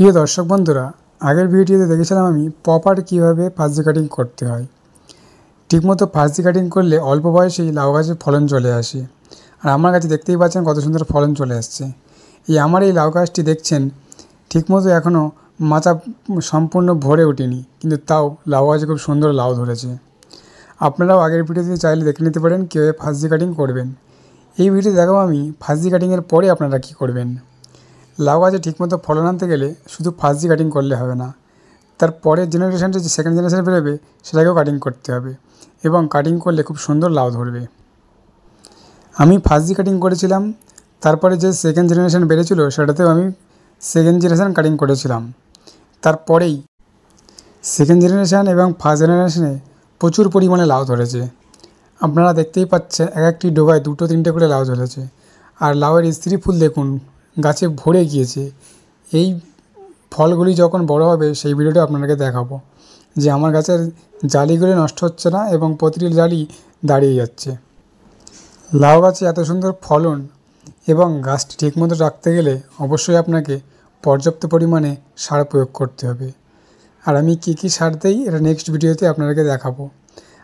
প্রিয় দর্শক বন্ধুরা, আগের ভিডিওতে দেখেছিলাম আমি পপার কীভাবে ফার্জি কাটিং করতে হয়। ঠিকমতো ফার্জি কাটিং করলে অল্প বয়সেই লাউ গাছের ফলন চলে আসে। আর আমার কাছে দেখতেই পাচ্ছেন কত সুন্দর ফলন চলে আসছে। আমার এই লাউ গাছটি দেখছেন ঠিকমতো এখনও মাচা সম্পূর্ণ ভরে ওঠেনি, কিন্তু তাও লাউ গাছে খুব সুন্দর লাউ ধরেছে। আপনারাও আগের ভিডিওতে চাইলে দেখে নিতে পারেন কীভাবে ফার্জি কাটিং করবেন। এই ভিডিও দেখাবো আমি ফার্জি কাটিংয়ের পরে আপনারা কী করবেন। লাউ গাছে ঠিকমতো ফলন আনতে গেলে শুধু ফার্জি কাটিং করলে হবে না, তার পরের জেনারেশানটা যে সেকেন্ড জেনারেশান বেরোবে সেটাকেও কাটিং করতে হবে, এবং কাটিং করলে খুব সুন্দর লাউ ধরবে। আমি ফার্জি কাটিং করেছিলাম, তারপরে যে সেকেন্ড জেনারেশান বেড়েছিল সেটাতেও আমি সেকেন্ড জেনারেশান কাটিং করেছিলাম। তারপরেই সেকেন্ড জেনারেশান এবং ফার্স্ট জেনারেশানে প্রচুর পরিমাণে লাউ ধরেছে। আপনারা দেখতেই পাচ্ছেন এক একটি ডোগায় 2-3টে করে লাউ ধরেছে। আর লাউয়ের স্ত্রী ফুল দেখুন গাছে ভরে গিয়েছে। এই ফলগুলি যখন বড় হবে সেই ভিডিওটা আপনাদেরকে দেখাবো, যে আমার গাছের জালিগুলি নষ্ট হচ্ছে না এবং প্রতিটি জালি দাঁড়িয়ে যাচ্ছে। লাউ গাছে এত সুন্দর ফলন এবং গাছটি ঠিকমতো রাখতে গেলে অবশ্যই আপনাকে পর্যাপ্ত পরিমাণে সার প্রয়োগ করতে হবে। আর আমি কী কী সার দিই এটা নেক্সট ভিডিওতে আপনাদেরকে দেখাবো।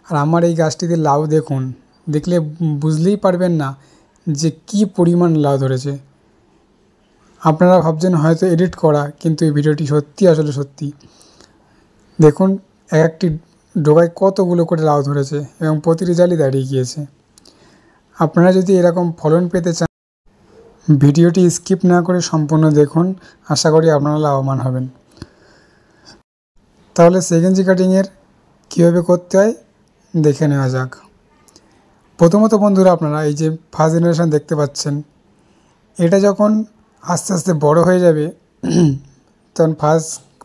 আর আমার এই গাছটিতে লাউ দেখুন, দেখলে বুঝলেই পারবেন না যে কী পরিমাণ লাউ ধরেছে। আপনারা ভাবছেন হয়তো এডিট করা, কিন্তু এই ভিডিওটি আসলে সত্যি। দেখুন এক একটি ডোগায় কতগুলো করে লাউ ধরেছে এবং প্রতিটি জালি দাঁড়িয়ে গিয়েছে। আপনারা যদি এরকম ফলন পেতে চান ভিডিওটি স্কিপ না করে সম্পূর্ণ দেখুন, আশা করি আপনারা লাভবান হবেন। তাহলে সেকেন্ড কাটিংয়ের কীভাবে করতে হয় দেখে নেওয়া যাক। প্রথমত বন্ধুরা, আপনারা এই যে ফার্স্ট জেনারেশান দেখতে পাচ্ছেন, এটা যখন আস্তে আস্তে বড় হয়ে যাবে তখন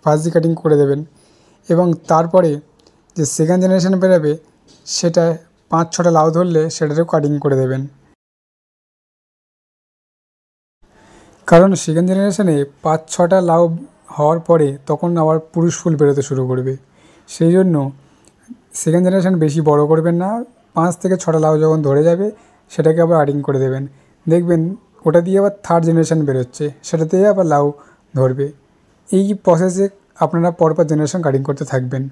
ফার্স্ট কাটিং করে দেবেন, এবং তারপরে যে সেকেন্ড জেনারেশান বেরোবে সেটা 5-6টা লাউ ধরলে সেটারও কাটিং করে দেবেন। কারণ সেকেন্ড জেনারেশানে 5-6টা লাউ হওয়ার পরে তখন আবার পুরুষ ফুল বেরোতে শুরু করবে। সেই জন্য সেকেন্ড জেনারেশান বেশি বড় করবেন না। 5 থেকে 6টা লাউ যখন ধরে যাবে সেটাকে আবার কাটিং করে দেবেন। দেখবেন ওটা দিয়ে আবার থার্ড জেনারেশান বেরোচ্ছে, সেটাতেই আবার লাউ ধরবে। এই প্রসেসে আপনারা পরপর জেনারেশান কাটিং করতে থাকবেন,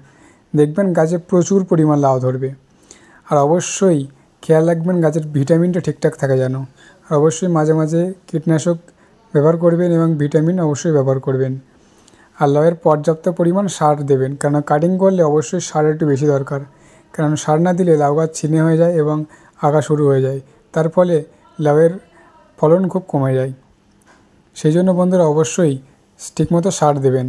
দেখবেন গাছে প্রচুর পরিমাণ লাউ ধরবে। আর অবশ্যই খেয়াল রাখবেন গাছের ভিটামিনটা ঠিকঠাক থাকে যেন। আর অবশ্যই মাঝে মাঝে কীটনাশক ব্যবহার করবেন এবং ভিটামিন অবশ্যই ব্যবহার করবেন। আর লাউয়ের পর্যাপ্ত পরিমাণ সার দেবেন, কারণ কাটিং করলে অবশ্যই সার একটু বেশি দরকার। কারণ সার না দিলে লাউ গাছ ছিনে হয়ে যায় এবং আগা শুরু হয়ে যায়, তার ফলে লাউয়ের ফলন খুব কমে যায়। সেই জন্য বন্ধুরা অবশ্যই ঠিকমতো সার দেবেন।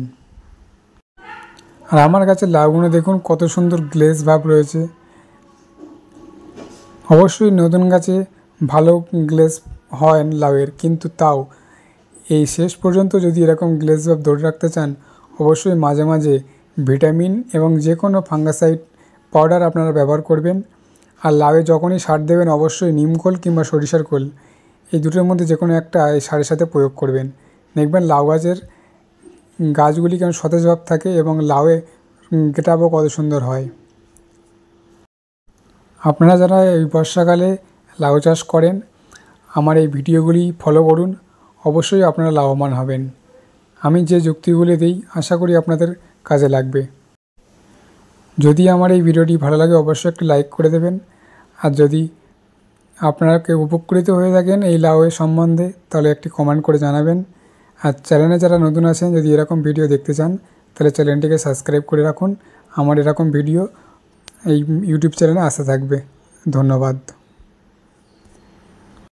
আর আমার গাছের লাউগুলো দেখুন কত সুন্দর গ্লেজ ভাব রয়েছে। অবশ্যই নতুন গাছে ভালো গ্লেজ হয় লাউয়ের, কিন্তু তাও এই শেষ পর্যন্ত যদি এরকম গ্লেজ ভাব ধরে রাখতে চান অবশ্যই মাঝে মাঝে ভিটামিন এবং যে কোনো ফাঙ্গাসাইড পাউডার আপনারা ব্যবহার করবেন। আর লাউয়ে যখনই সার দেবেন অবশ্যই নিমখোল কিংবা সরিষার খোল, এই দুটোর মধ্যে যে কোনো একটা এই সারের সাথে প্রয়োগ করবেন। দেখবেন লাউ গাছের গাছগুলি কেমন সতেজ ভাব থাকে এবং লাউয়ে গেটআপও কত সুন্দর হয়। আপনারা যারা এই বর্ষাকালে লাউ চাষ করেন আমার এই ভিডিওগুলি ফলো করুন, অবশ্যই আপনারা লাভবান হবেন। আমি যে যুক্তিগুলি দিই আশা করি আপনাদের কাজে লাগবে। যদি আমার এই ভিডিওটি ভালো লাগে অবশ্যই একটি লাইক করে দেবেন। আর যদি আপনারা কেউ উপকৃত হয়ে থাকেন এই লাউয়ের সম্বন্ধে তাহলে একটি কমেন্ট করে জানাবেন। আর চ্যানেলে যারা নতুন আছেন যদি এরকম ভিডিও দেখতে চান তাহলে চ্যানেলটিকে সাবস্ক্রাইব করে রাখুন। আমার এরকম ভিডিও এই ইউটিউব চ্যানেলে আসতে থাকবে। ধন্যবাদ।